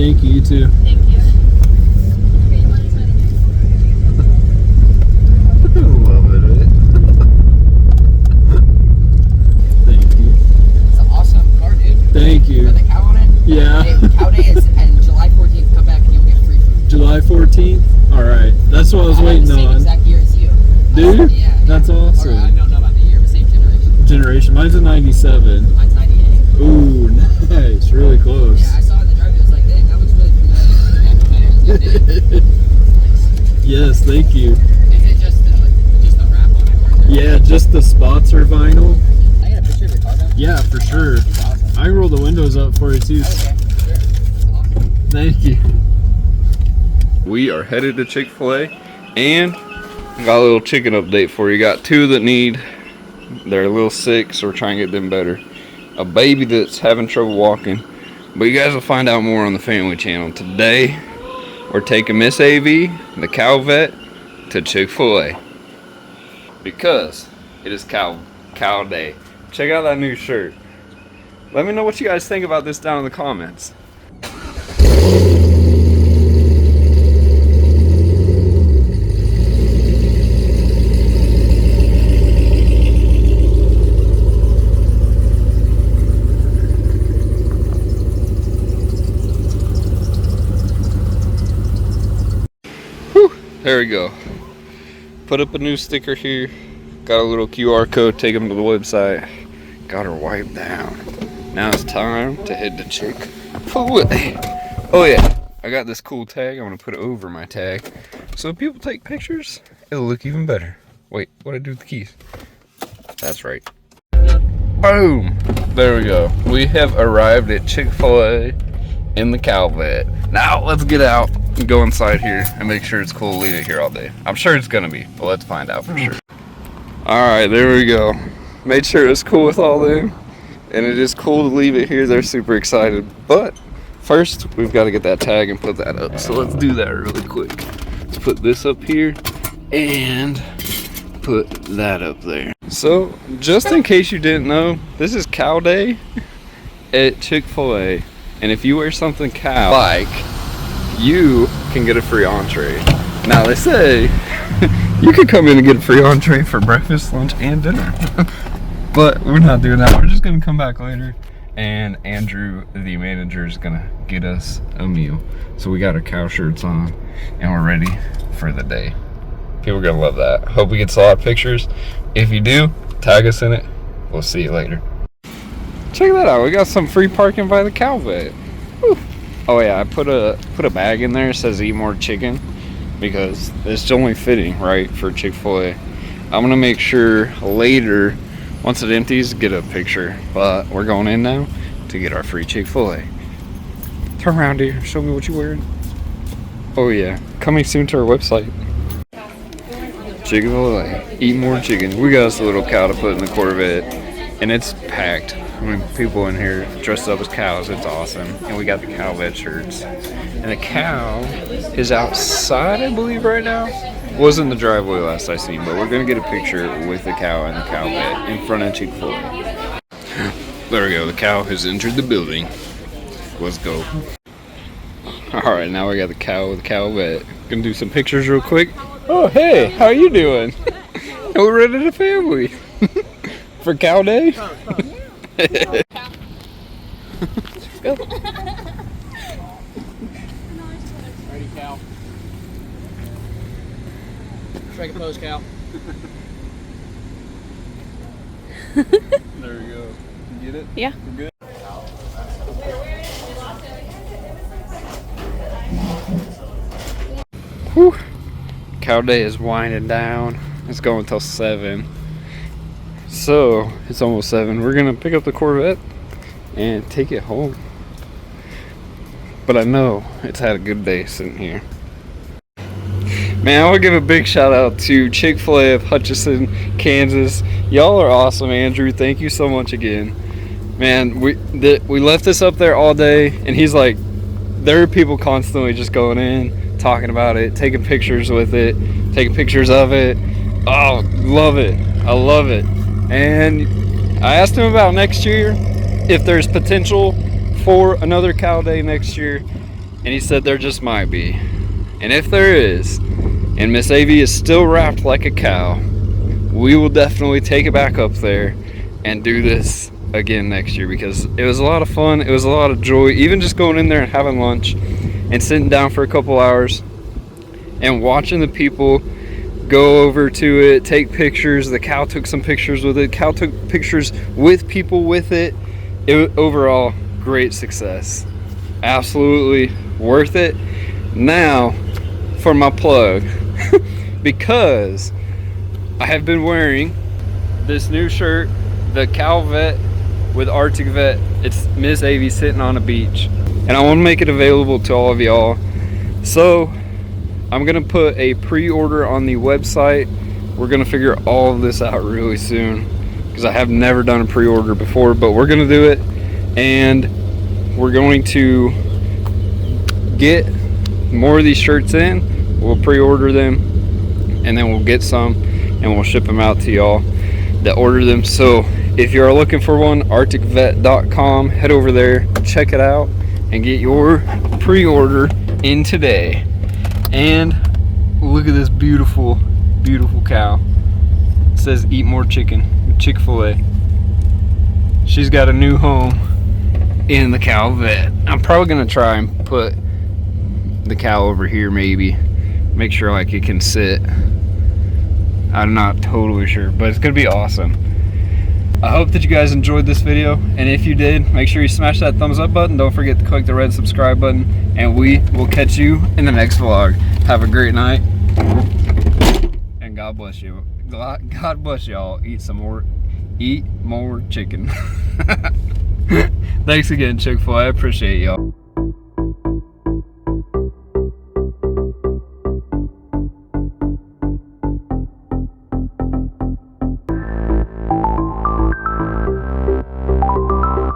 Thank you, you too. Thank you. Okay, you want to try it again? Love it. Thank you. It's an awesome car, dude. Thank you. Got the cow on it? Yeah. Hey, Cow Day is and July 14th. Come back and you'll get free food. July 14th? Alright. That's what I was waiting the same on. exact year as you. Dude? Yeah. That's awesome. Or, I don't know about the year, but same generation. Mine's a 97. Mine's 98. Ooh, nice. Really close. Yeah, I saw it in the drive. It was like, dang, that looks really familiar. Yes, thank you. Is it just the wrap on it? Or is there Yeah, just the spots are vinyl. I got a picture of your car though. Yeah, for sure. It's awesome. I can roll the windows up for you too. Okay, sure. That's awesome. Thank you. We are headed to Chick-fil-A and got a little chicken update for you. Got two that they're a little sick, so we're trying to get them better. A baby that's having trouble walking. But you guys will find out more on the family channel. Today, we're taking Miss AV, the Cow Vette, to Chick-fil-A. Because it is Cow Day. Check out that new shirt. Let me know what you guys think about this down in the comments. There we go. Put up a new sticker here. Got a little QR code, take them to the website. Got her wiped down. Now it's time to head to Chick-fil-A. Oh yeah, I got this cool tag. I'm gonna put it over my tag. So if people take pictures, it'll look even better. Wait, what'd I do with the keys? That's right. Boom! There we go. We have arrived at Chick-fil-A in the Cowvette. Now let's get out and go inside here and make sure it's cool to leave it here all day. I'm sure it's gonna be, but let's find out for sure. Alright, there we go. Made sure it was cool with all them. And it is cool to leave it here. They're super excited. But first, we've got to get that tag and put that up. So let's do that really quick. Let's put this up here and put that up there. So, just in case you didn't know, this is Cow Day at Chick-fil-A. And if you wear something cow like, you can get a free entree. Now they say you could come in and get a free entree for breakfast, lunch, and dinner. But we're not doing that. We're just gonna come back later and Andrew, the manager, is gonna get us a meal. So we got our cow shirts on and we're ready for the day. People are gonna love that. Hope we get a lot of pictures. If you do, tag us in it. We'll see you later. Check that out. We got some free parking by the Cowvette. Whew. Oh yeah, I put a bag in there that says eat more chicken because it's only fitting, right, for Chick-fil-A. I'm gonna make sure later, once it empties, get a picture. But we're going in now to get our free Chick-fil-A. Turn around here, show me what you're wearing. Oh yeah, coming soon to our website. Chick-fil-A, eat more chicken. We got us a little cow to put in the Corvette, and it's packed. I mean, people in here dressed up as cows. It's awesome. And we got the Cow Vette shirts. And the cow is outside, I believe, right now. Was in the driveway last I seen, but we're gonna get a picture with the cow and the Cow Vette in front of Chick-fil-A. There we go. The cow has entered the building. Let's go. All right, now we got the cow with the Cow Vette. Gonna do some pictures real quick. Oh, hey, how you doing? We're ready to family for Cow Day. Go. Ready, cow. Strike a pose, cow. There we go. You get it? Yeah. We're good. Whew. Cow Day is winding down. It's going until 7. So it's almost 7. We're gonna pick up the Corvette and take it home. But I know it's had a good day sitting here. Man, I want to give a big shout out to Chick-fil-A of Hutchinson, Kansas. Y'all are awesome, Andrew. Thank you so much again. Man, we left this up there all day, and he's like, there are people constantly just going in, talking about it, taking pictures with it, taking pictures of it. Oh, love it. I love it. And I asked him about next year, if there's potential for another Cow Day next year. And he said there just might be. And if there is, and Miss Avie is still wrapped like a cow, we will definitely take it back up there and do this again next year, because it was a lot of fun. It was a lot of joy, even just going in there and having lunch and sitting down for a couple hours and watching the people go over to it, take pictures. The cow took some pictures with it. Cow took pictures with people with it. Overall, great success. Absolutely worth it. Now for my plug. Because I have been wearing this new shirt, the Cow Vette with Arctic Vet. It's Miss Avie sitting on a beach. And I want to make it available to all of y'all. So I'm gonna put a pre-order on the website. We're gonna figure all of this out really soon, because I have never done a pre-order before, but we're gonna do it. And we're going to get more of these shirts in. We'll pre-order them, and then we'll get some and we'll ship them out to y'all that order them. So if you're looking for one, arcticvet.com, head over there, check it out, and get your pre-order in today. And look at this beautiful, beautiful cow. It says eat more chicken, Chick Fil A. She's got a new home in the Cow Vette. I'm probably gonna try and put the cow over here, maybe make sure like it can sit. I'm not totally sure, but it's gonna be awesome. I hope that you guys enjoyed this video, and if you did, make sure you smash that thumbs up button. Don't forget to click the red subscribe button, and we will catch you in the next vlog. Have a great night, and God bless you. God bless y'all. Eat more chicken. Thanks again, Chick-fil-A. I appreciate y'all.